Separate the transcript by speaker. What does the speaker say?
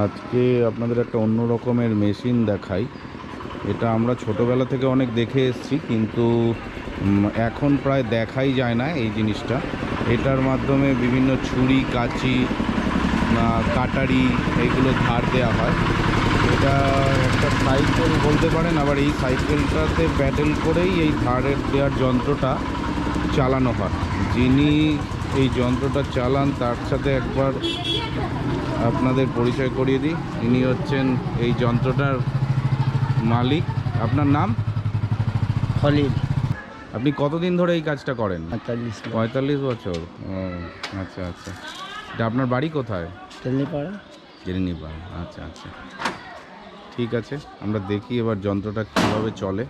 Speaker 1: আজকে আপনাদের একটা অন্য রকমের মেশিন দেখাই। এটা আমরা ছোটোবেলা থেকে অনেক দেখে এসেছি, কিন্তু এখন প্রায় দেখাই যায় না এই জিনিসটা। এটার মাধ্যমে বিভিন্ন ছুরি, কাঁচি, কাটারি এইগুলো ধার দেওয়া হয়। এটা একটা সাইকেল বলতে পারেন, আবার এই সাইকেলটাতে প্যাডেল করেই এই ধারের দেওয়ার যন্ত্রটা চালানো হয়। যিনি এই যন্ত্রটা চালান তার সাথে একবার আপনাদের পরিচয় করিয়ে দিই। ইনি হচ্ছেন এই যন্ত্রটার মালিক। আপনার নাম?
Speaker 2: খলিল।
Speaker 1: আপনি কতদিন ধরে এই কাজটা করেন?
Speaker 2: 45
Speaker 1: বছর। ও আচ্ছা আচ্ছা। এটা আপনার বাড়ি কোথায়?
Speaker 2: তেলনিপাড়া।
Speaker 1: জেরিনিপাড়া। আচ্ছা আচ্ছা, ঠিক আছে। আমরা দেখি এবার যন্ত্রটা কীভাবে চলে।